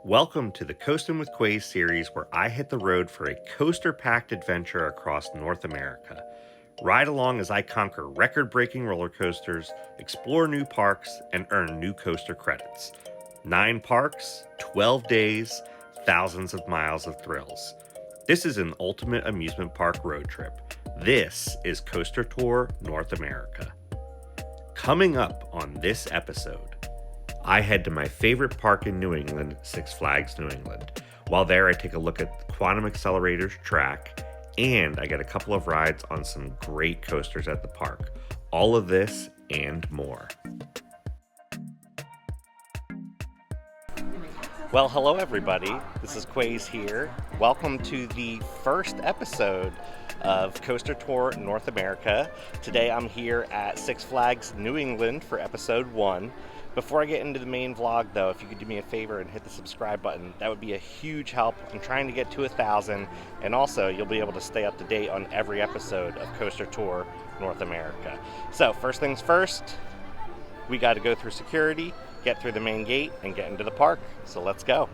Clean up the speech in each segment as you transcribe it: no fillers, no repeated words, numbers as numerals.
Welcome to the Coastin With Quayz series, where I hit the road for a coaster-packed adventure across North America. Ride along as I conquer record-breaking roller coasters, explore new parks, and earn new coaster credits. 9 parks, 12 days, thousands of miles of thrills. This is an ultimate amusement park road trip. This is Coaster Tour North America. Coming up on this episode, I head to my favorite park in New England, Six Flags New England. While there, I take a look at Quantum Accelerator's track, and I get a couple of rides on some great coasters at the park. All of this and more. Well, hello everybody. This is Quayz here. Welcome to the first episode of Coaster Tour North America. Today I'm here at Six Flags New England for episode 1. Before I get into the main vlog though, if you could do me a favor and hit the subscribe button, that would be a huge help. I'm trying to get to 1,000, and also you'll be able to stay up to date on every episode of Coaster Tour North America. So first things first, we got to go through security, get through the main gate, and get into the park. So let's go.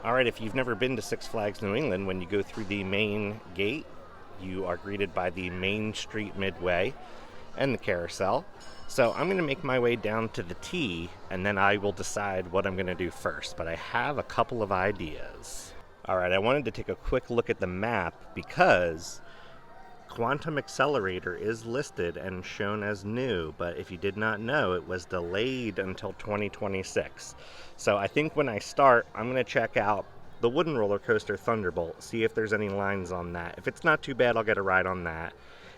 Alright, if you've never been to Six Flags New England, when you go through the main gate, you are greeted by the Main Street Midway and the carousel. So I'm going to make my way down to the T, and then I will decide what I'm going to do first. But I have a couple of ideas. Alright, I wanted to take a quick look at the map because Quantum Accelerator is listed and shown as new, but if you did not know, it was delayed until 2026. So I think when I start, I'm going to check out the wooden roller coaster Thunderbolt, see if there's any lines on that. If it's not too bad, I'll get a ride on that.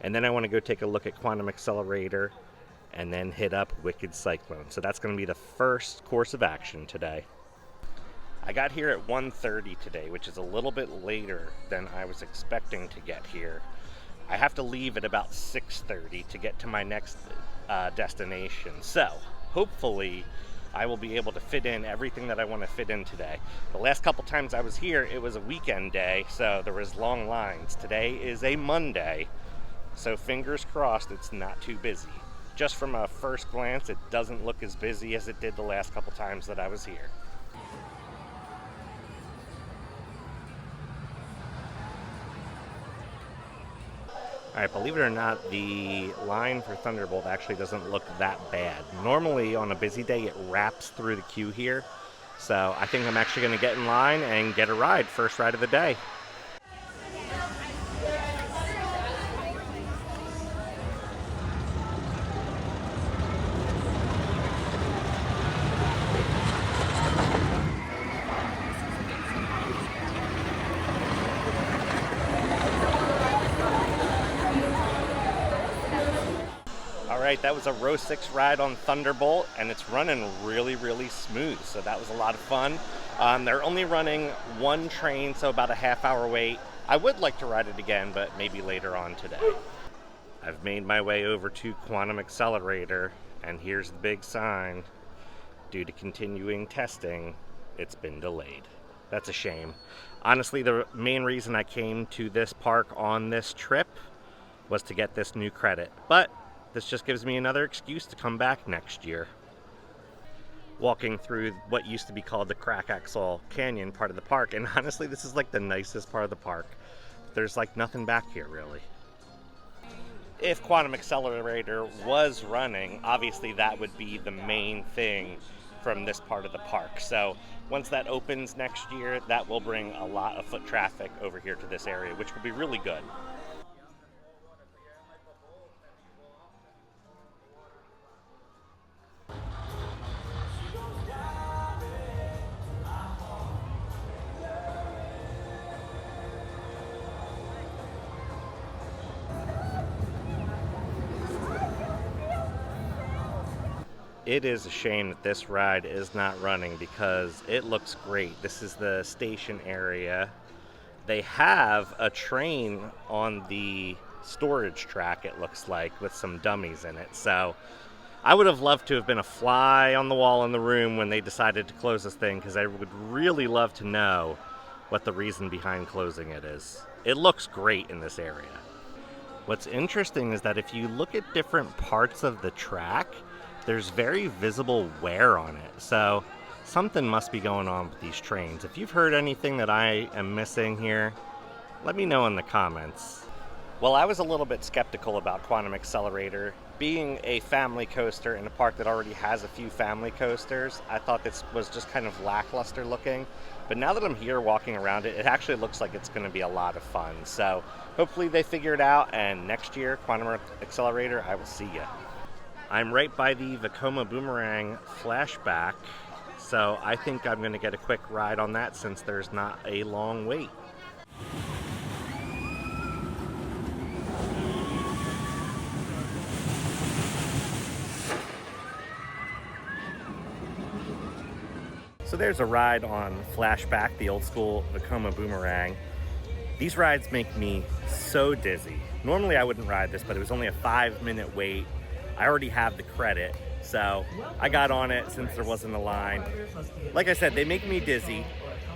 And then I want to go take a look at Quantum Accelerator and then hit up Wicked Cyclone. So that's going to be the first course of action today. I got here at 1:30 today, which is a little bit later than I was expecting to get here. I have to leave at about 6:30 to get to my next destination. So hopefully I will be able to fit in everything that I want to fit in today. The last couple times I was here, it was a weekend day, so there was long lines. Today is a Monday, so fingers crossed it's not too busy. Just from a first glance, it doesn't look as busy as it did the last couple times that I was here. Alright, believe it or not, the line for Thunderbolt actually doesn't look that bad. Normally, on a busy day, it wraps through the queue here. So I think I'm actually going to get in line and get a ride, first ride of the day. Alright, that was a row 6 ride on Thunderbolt, and it's running really smooth, so that was a lot of fun. They're only running one train, so about a half-hour wait. I would like to ride it again, but maybe later on today. I've made my way over to Quantum Accelerator, and here's the big sign. Due to continuing testing, it's been delayed. That's a shame. Honestly, the main reason I came to this park on this trip was to get this new credit, but this just gives me another excuse to come back next year. Walking through what used to be called the Crack Axle Canyon part of the park, and honestly this is like the nicest part of the park. There's like nothing back here really. If Quantum Accelerator was running, obviously that would be the main thing from this part of the park. So once that opens next year, that will bring a lot of foot traffic over here to this area, which will be really good. It is a shame that this ride is not running because it looks great. This is the station area. They have a train on the storage track, it looks like, with some dummies in it. So I would have loved to have been a fly on the wall in the room when they decided to close this thing, because I would really love to know what the reason behind closing it is. It looks great in this area. What's interesting is that if you look at different parts of the track, there's very visible wear on it. So Something must be going on with these trains. If you've heard anything that I am missing here, let me know in the comments. Well, I was a little bit skeptical about Quantum Accelerator. Being a family coaster in a park that already has a few family coasters, I thought this was just kind of lackluster looking. But now that I'm here walking around it, it actually looks like it's going to be a lot of fun. So hopefully they figure it out, and next year, Quantum Accelerator, I will see ya. I'm right by the Vekoma Boomerang flashback, so I think I'm going to get a quick ride on that since there's not a long wait. So there's a ride on Flashback, the old school Vekoma Boomerang. These rides make me so dizzy. Normally I wouldn't ride this, but it was only a 5-minute wait. I already have the credit, so I got on it since there wasn't a line. Like I said, they make me dizzy.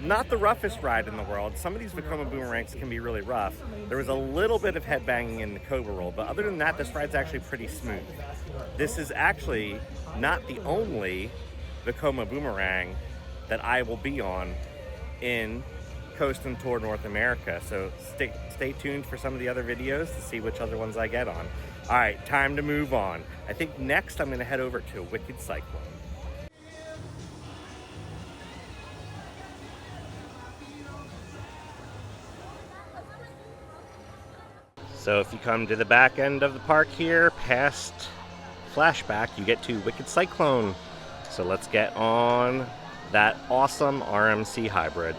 Not the roughest ride in the world. Some of these Vekoma Boomerangs can be really rough. There was a little bit of headbanging in the Cobra Roll, but other than that, this ride's actually pretty smooth. This is actually not the only Vekoma Boomerang that I will be on in Coastin Tour North America. So stay tuned for some of the other videos to see which other ones I get on. All right, time to move on. I think next I'm gonna head over to Wicked Cyclone. So if you come to the back end of the park here, past Flashback, you get to Wicked Cyclone. So let's get on that awesome RMC hybrid.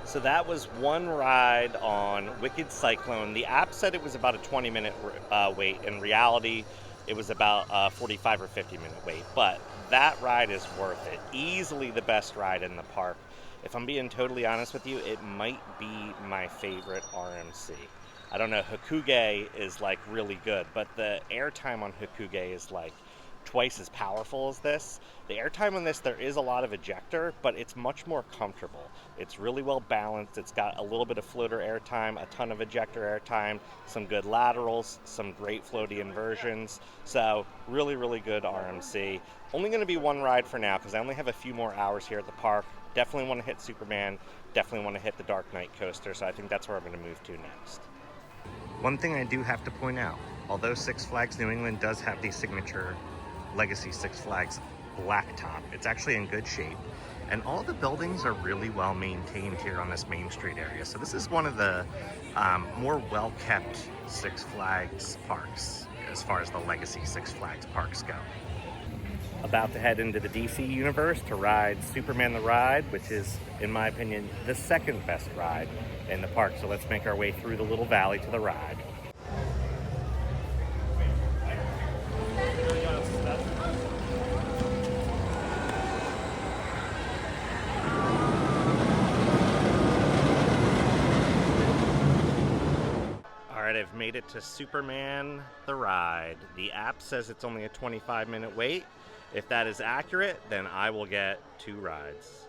So that was one ride on Wicked Cyclone. The app said it was about a 20-minute wait. In reality, it was about a 45 or 50-minute wait. But that ride is worth it. Easily the best ride in the park. If I'm being totally honest with you, it might be my favorite RMC. I don't know, Hakuge is like really good, but the airtime on Hakuge is like twice as powerful as this. The airtime on this, there is a lot of ejector, but it's much more comfortable. It's really well balanced. It's got a little bit of floater airtime, a ton of ejector airtime, some good laterals, some great floaty inversions. So really, really good RMC. Only going to be one ride for now because I only have a few more hours here at the park. Definitely want to hit Superman. Definitely want to hit the Dark Knight coaster. So I think that's where I'm going to move to next. One thing I do have to point out, although Six Flags New England does have the signature Legacy Six Flags black top, it's actually in good shape, and all the buildings are really well maintained here on this Main Street area. So this is one of the more well-kept Six Flags parks as far as the Legacy Six Flags parks go. About to head into the DC universe to ride Superman the Ride, which is, in my opinion, the second best ride in the park. So let's make our way through the little valley to the ride. I've made it to Superman the Ride. The app says it's only a 25-minute wait. If that is accurate, then I will get 2 rides.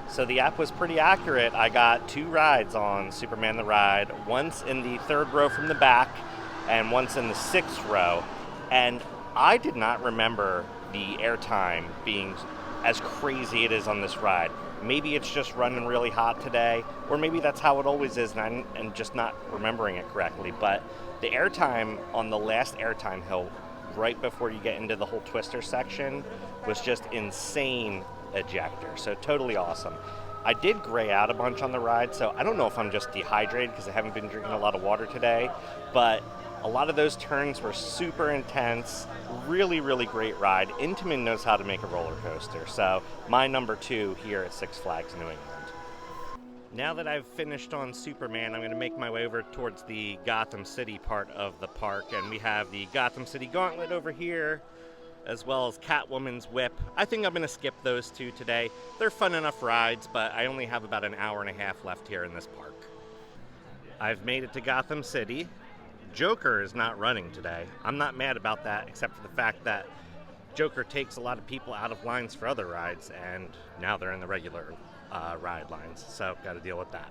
So the app was pretty accurate. I got 2 rides on Superman the Ride, once in the 3rd row from the back and once in the 6th row. And I did not remember the airtime being as crazy it is on this ride. Maybe it's just running really hot today, or maybe that's how it always is and I'm just not remembering it correctly. But the airtime on the last airtime hill right before you get into the whole twister section was just insane ejector. So totally awesome. I did gray out a bunch on the ride, so I don't know if I'm just dehydrated because I haven't been drinking a lot of water today, but a lot of those turns were super intense. Really, really great ride. Intamin knows how to make a roller coaster, so my number 2 here at Six Flags New England. Now that I've finished on Superman, I'm going to make my way over towards the Gotham City part of the park, and we have the Gotham City Gauntlet over here, as well as Catwoman's Whip. I think I'm going to skip those two today. They're fun enough rides, but I only have about an hour and a half left here in this park. I've made it to Gotham City. Joker is not running today. I'm not mad about that, except for the fact that Joker takes a lot of people out of lines for other rides, and now they're in the regular ride lines, so got to deal with that.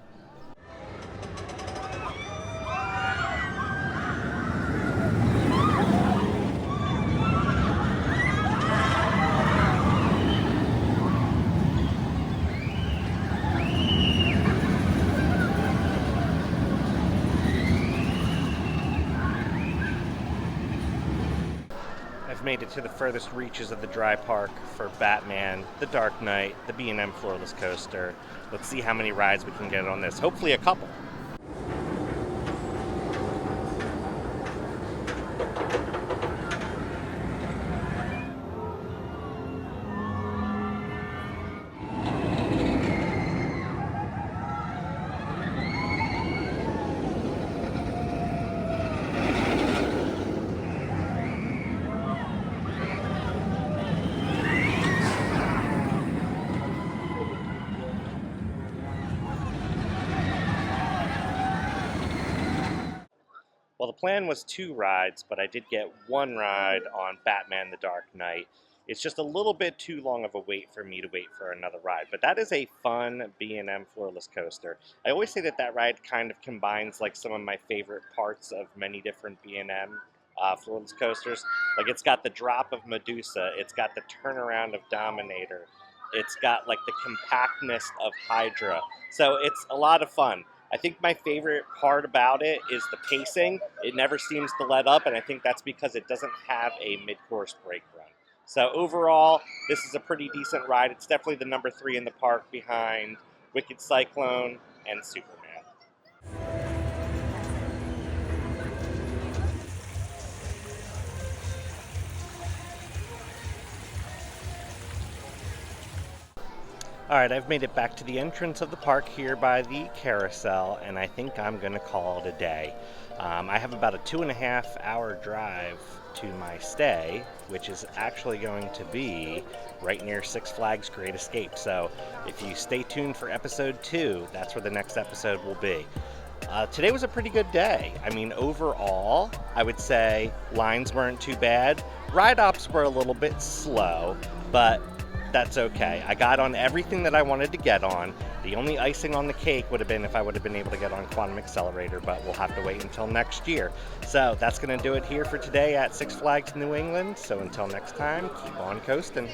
Made it to the furthest reaches of the dry park for Batman, the Dark Knight, the B&M Floorless Coaster. Let's see how many rides we can get on this. Hopefully a couple. Well, the plan was 2 rides, but I did get 1 ride on Batman the Dark Knight. It's just a little bit too long of a wait for me to wait for another ride, but that is a fun B&M Floorless Coaster. I always say that that ride kind of combines like some of my favorite parts of many different B&M Floorless Coasters. Like it's got the drop of Medusa, it's got the turnaround of Dominator, it's got like the compactness of Hydra. So it's a lot of fun. I think my favorite part about it is the pacing. It never seems to let up, and I think that's because it doesn't have a mid-course brake run. So overall, this is a pretty decent ride. It's definitely the number 3 in the park behind Wicked Cyclone and Superman. Alright, I've made it back to the entrance of the park here by the carousel, and I think I'm going to call it a day. I have about a 2.5 hour drive to my stay, which is actually going to be right near Six Flags Great Escape. So if you stay tuned for episode 2, that's where the next episode will be. Today was a pretty good day. I mean, overall, I would say lines weren't too bad. Ride ops were a little bit slow, but that's okay. I got on everything that I wanted to get on. The only icing on the cake would have been if I would have been able to get on Quantum Accelerator, but we'll have to wait until next year. So that's going to do it here for today at Six Flags New England. So until next time, keep on coasting.